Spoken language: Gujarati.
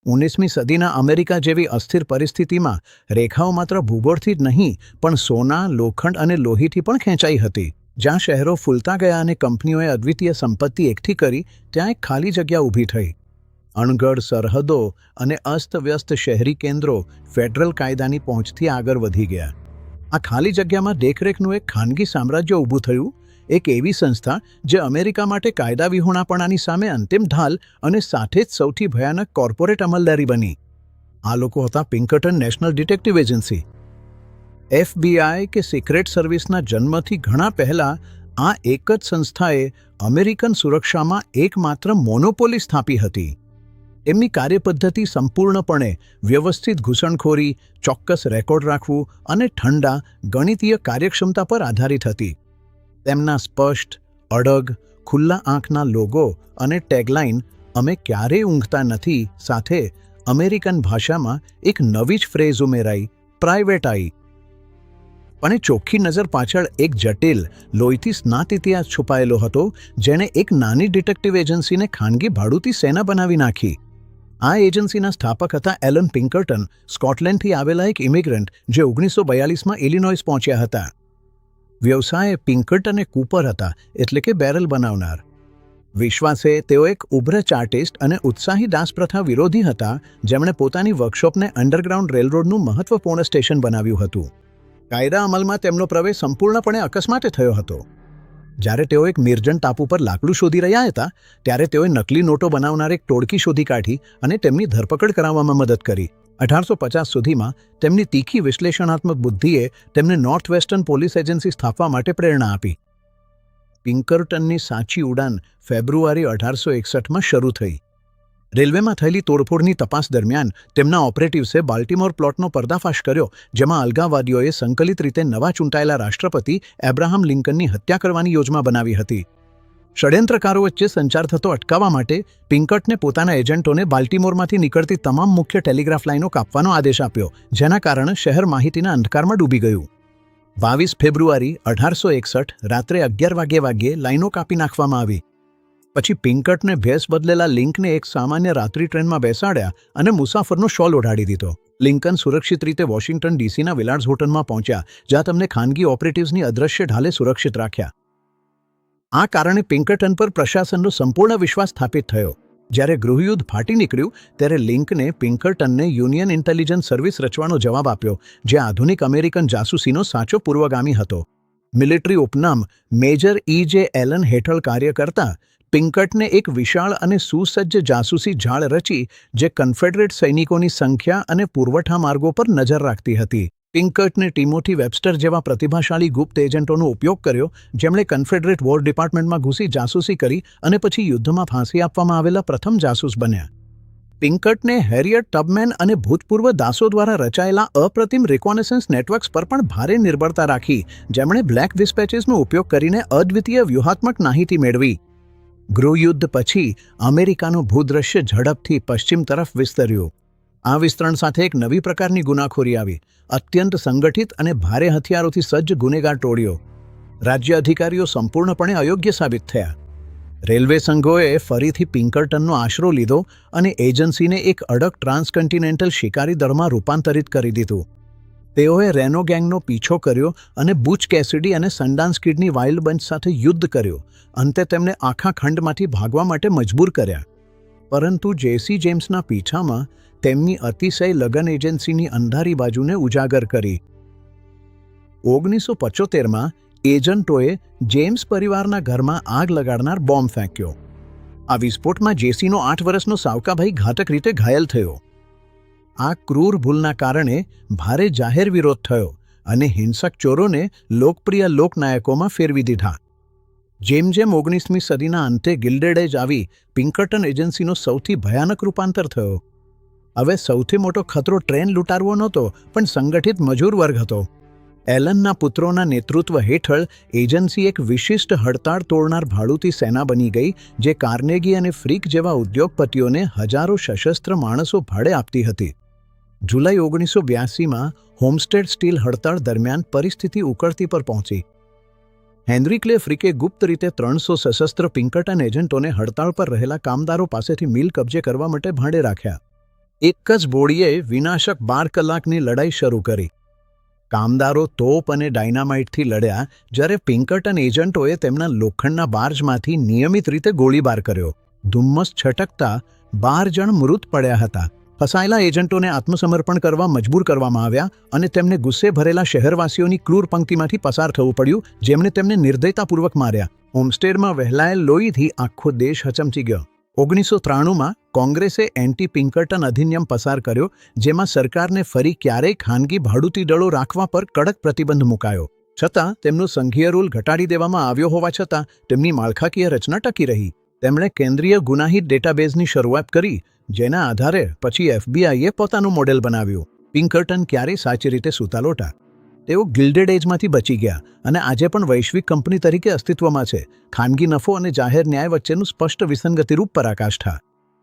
19મી સદીના અમેરિકા જેવી અસ્થિર પરિસ્થિતિમાં રેખાઓ માત્ર ભૂગોળથી જ નહીં પણ સોના, લોખંડ અને લોહીથી પણ ખેંચાઈ હતી. જ્યાં શહેરો ફૂલતા ગયા અને કંપનીઓએ અદ્વિતીય સંપત્તિ એકઠી કરી, ત્યાં એક ખાલી જગ્યા ઊભી થઈ. અણઘડ સરહદો અને અસ્તવ્યસ્ત શહેરી કેન્દ્રો ફેડરલ કાયદાની પહોંચથી આગળ વધી ગયા. આ ખાલી જગ્યામાં દેખરેખનું એક ખાનગી સામ્રાજ્ય ઊભું થયું, એક એવી સંસ્થા જે અમેરિકા માટે કાયદા વિહોણાપણાની સામે અંતિમ ઢાલ અને સાથે જ સૌથી ભયાનક કોર્પોરેટ અમલદારી બની. આ લોકો હતા પિન્કર્ટન નેશનલ ડિટેક્ટિવ એજન્સી. FBI કે સિક્રેટ સર્વિસના જન્મથી ઘણા પહેલાં આ એક જ સંસ્થાએ અમેરિકન સુરક્ષામાં એકમાત્ર મોનોપોલી સ્થાપી હતી. એમની કાર્યપદ્ધતિ સંપૂર્ણપણે વ્યવસ્થિત ઘૂસણખોરી, ચોક્કસ રેકોર્ડ રાખવું અને ઠંડા ગણિતીય કાર્યક્ષમતા પર આધારિત હતી. તેમના સ્પષ્ટ, અડગ, ખુલ્લા આંખના લોગો અને ટેગલાઇન "અમે ક્યારેય ઊંઘતા નથી" સાથે અમેરિકન ભાષામાં એક નવી જ ફ્રેઝ ઉમેરાઈ, પ્રાઇવેટ આઈ. પણ એ ચોખ્ખી નજર પાછળ એક જટિલ, લોહીથી સ્નાત ઇતિહાસ છુપાયેલો હતો, જેણે એક નાની ડિટેક્ટિવ એજન્સીને ખાનગી ભાડુતી સેના બનાવી નાખી. આ એજન્સીના સ્થાપક હતા એલન પિન્કર્ટન, સ્કોટલેન્ડથી આવેલા એક ઇમિગ્રન્ટ જે 1942માં ઇલિનોઇસ પહોંચ્યા હતા. વ્યવસાય પિન્કર્ટ અને કૂપર હતા, એટલે કે બેરલ બનાવનાર. વિશ્વાસે તેઓ એક ઉભરત આર્ટિસ્ટ અને ઉત્સાહી દાસપ્રથા વિરોધી હતા, જેમણે પોતાની વર્કશોપને અંડરગ્રાઉન્ડ રેલરોડનું મહત્વપૂર્ણ સ્ટેશન બનાવ્યું હતું. કાયદા અમલમાં તેમનો પ્રવેશ સંપૂર્ણપણે અકસ્માતે થયો હતો. જ્યારે તેઓ એક નિર્જન ટાપુ પર લાકડું શોધી રહ્યા હતા, ત્યારે તેઓએ નકલી નોટો બનાવનાર એક ટોળકી શોધી કાઢી અને તેમની ધરપકડ કરાવવામાં મદદ કરી. 1850 સુધીમાં તેમની તીખી વિશ્લેષણાત્મક બુદ્ધિએ તેમને નોર્થ વેસ્ટર્ન પોલીસ એજન્સી સ્થાપવા માટે પ્રેરણા આપી. પિન્કર્ટનની સાચી ઉડાન ફેબ્રુઆરી 1861માં શરૂ થઈ. રેલવેમાં થયેલી તોડફોડની તપાસ દરમિયાન તેમના ઓપરેટિવ્સે બાલ્ટિમોર પ્લોટનો પર્દાફાશ કર્યો, જેમાં અલગાવવાદીઓએ સંકલિત રીતે નવા ચૂંટાયેલા રાષ્ટ્રપતિ એબ્રાહમ લિંકનની હત્યા કરવાની યોજના બનાવી હતી. ષડયંત્રકારો વચ્ચે સંચાર થતો અટકાવવા માટે પિન્કર્ટને પોતાના એજન્ટોને બાલ્ટિમોરમાંથી નીકળતી તમામ મુખ્ય ટેલિગ્રાફ લાઇનો કાપવાનો આદેશ આપ્યો, જેના કારણે શહેર માહિતીના અંધકારમાં ડૂબી ગયું. 22 ફેબ્રુઆરી 1861 રાત્રે 11 વાગ્યે લાઇનો કાપી નાખવામાં આવી. પછી પિન્કર્ટને ભેસ બદલેલા લિંકને એક સામાન્ય રાત્રિ ટ્રેનમાં બેસાડ્યા અને મુસાફરનો શોલ ઓઢાડી દીધો. લિંકન સુરક્ષિત રીતે વોશિંગ્ટન ડીસીના વિલાર્ડ્સ હોટલમાં પહોંચ્યા, જ્યાં તેમને ખાનગી ઓપરેટિવ્સની અદ્રશ્ય ઢાલે સુરક્ષિત રાખ્યા. આ કારણે પિન્કર્ટન પર પ્રશાસનનો સંપૂર્ણ વિશ્વાસ સ્થાપિત થયો. જ્યારે ગૃહયુદ્ધ ફાટી નીકળ્યું, ત્યારે લિંકને પિન્કર્ટનને યુનિયન ઇન્ટેલિજન્સ સર્વિસ રચવાનો જવાબ આપ્યો, જે આધુનિક અમેરિકન જાસૂસીનો સાચો પૂર્વગામી હતો. મિલિટરી ઉપનામ મેજર E.J. એલન હેઠળ કાર્ય કરતા પિન્કર્ટને એક વિશાળ અને સુસજ્જ જાસૂસી જાળ રચી, જે કન્ફેડરેટ સૈનિકોની સંખ્યા અને પુરવઠા માર્ગો પર નજર રાખતી હતી. પિન્કર્ટને ટિમોથી વેબસ્ટર જેવા પ્રતિભાશાળી ગુપ્ત એજન્ટોનો ઉપયોગ કર્યો, જેમણે કન્ફેડરેટ વોર ડિપાર્ટમેન્ટમાં ઘૂસી જાસૂસી કરી અને પછી યુદ્ધમાં ફાંસી આપવામાં આવેલા પ્રથમ જાસૂસ બન્યા. પિન્કર્ટને હેરિયટ ટબમેન અને ભૂતપૂર્વ દાસો દ્વારા રચાયેલા અપ્રતિમ રિકોનેસન્સ નેટવર્ક્સ પર પણ ભારે નિર્ભરતા રાખી, જેમણે બ્લેક ડિસ્પેચીસનો ઉપયોગ કરીને અદ્વિતીય વ્યૂહાત્મક માહિતી મેળવી. ગૃહયુદ્ધ પછી અમેરિકાનું ભૂદ્રશ્ય ઝડપથી પશ્ચિમ તરફ વિસ્તર્યું. આ વિસ્તરણ સાથે એક નવી પ્રકારની ગુનાખોરી આવી, અત્યંત સંગઠિત અને ભારે હથિયારોથી સજ્જ ગુનેગાર ટોળીઓ. રાજ્ય અધિકારીઓ સંપૂર્ણપણે અયોગ્ય સાબિત થયા. રેલવે સંઘોએ ફરીથી પિન્કર્ટનનો આશરો લીધો અને એજન્સીને એક અડગ ટ્રાન્સકન્ટિનેન્ટલ શિકારી દળમાં રૂપાંતરિત કરી દીધું. તેઓએ રેનો ગેંગનો પીછો કર્યો અને બુચ કેસિડી અને સનડાન્સ કિડની વાઇલ્ડ બંચ સાથે યુદ્ધ કર્યું. અંતે તેમને આખા ખંડમાંથી ભાગવા માટે મજબૂર કર્યા. પરંતુ જેસી જેમ્સના પીછામાં તેમની અતિશય લગન એજન્સીની અંધારી બાજુને ઉજાગર કરી. 1975માં એજન્ટોએ જેમ્સ પરિવારના ઘરમાં આગ લગાડનાર બોમ્બ ફેંક્યો. આ વિસ્ફોટમાં જેસીનો 8 વર્ષનો સાવકાભાઈ ઘાતક રીતે ઘાયલ થયો. આ ક્રૂર ભૂલના કારણે ભારે જાહેર વિરોધ થયો અને હિંસક ચોરોને લોકપ્રિય લોકનાયકોમાં ફેરવી દીધા. જેમ 19મી સદીના અંતે ગિલ્ડેડ એજ આવી, પિન્કર્ટન એજન્સીનો સૌથી ભયાનક રૂપાંતર થયો. હવે સૌથી મોટો ખતરો ટ્રેન લૂંટારવો નહોતો, પણ સંગઠિત મજૂર વર્ગ હતો. એલનના પુત્રોના નેતૃત્વ હેઠળ એજન્સી એક વિશિષ્ટ હડતાળ તોડનાર ભાડૂતી સેના બની ગઈ, જે કાર્નેગી અને ફ્રીક જેવા ઉદ્યોગપતિઓને હજારો સશસ્ત્ર માણસો ભાડે આપતી હતી. જુલાઈ 1982માં હોમસ્ટેડ સ્ટીલ હડતાળ દરમિયાન પરિસ્થિતિ ઉકળતી પર પહોંચી. હેનરી ક્લે ફ્રીકે ગુપ્ત રીતે 300 સશસ્ત્ર પિન્કર્ટન એજન્ટોને હડતાળ પર રહેલા કામદારો પાસેથી મિલ કબજે કરવા માટે ભાડે રાખ્યા. એક જ બોડીએ વિનાશક 12 કલાકની લડાઈ શરૂ કરી. કામદારો તોપ અને ડાયનામાઇટથી લડ્યા, જ્યારે પિંકર્ટન એજન્ટોએ તેમના લોખંડના બાર્જમાંથી નિયમિત રીતે ગોળીબાર કર્યો. ધુમ્મસ છટકતા 12 જણ મૃત પડ્યા હતા. ફસાયેલા એજન્ટોને આત્મસમર્પણ કરવા મજબૂર કરવામાં આવ્યા અને તેમને ગુસ્સે ભરેલા શહેરવાસીઓની ક્રૂર પંક્તિમાંથી પસાર થવું પડ્યું, જેમણે તેમને નિર્દયતાપૂર્વક માર્યા. હોમસ્ટેડમાં વહેલાયેલ લોહીથી આખો દેશ હચમચી ગયો. 1993માં કોંગ્રેસે એન્ટી પિંકર્ટન અધિનિયમ પસાર કર્યો, જેમાં સરકારને ફરી ક્યારેય ખાનગી ભાડૂતી દળો રાખવા પર કડક પ્રતિબંધ મુકાયો. છતાં તેમનો સંઘીય રૂલ ઘટાડી દેવામાં આવ્યો હોવા છતાં તેમની માળખાકીય રચના ટકી રહી. તેમણે કેન્દ્રીય ગુનાહિત ડેટાબેઝની શરૂઆત કરી, જેના આધારે પછી એફબીઆઈએ પોતાનું મોડેલ બનાવ્યું. પિંકર્ટન ક્યારેય સાચી રીતે સૂતા લોટા. તેઓ ગિલ્ડેડ એજમાંથી બચી ગયા અને આજે પણ વૈશ્વિક કંપની તરીકે અસ્તિત્વમાં છે. ખાનગી નફો અને જાહેર ન્યાય વચ્ચેનું સ્પષ્ટ વિસંગતિરૂપ પરાકાષ્ઠા.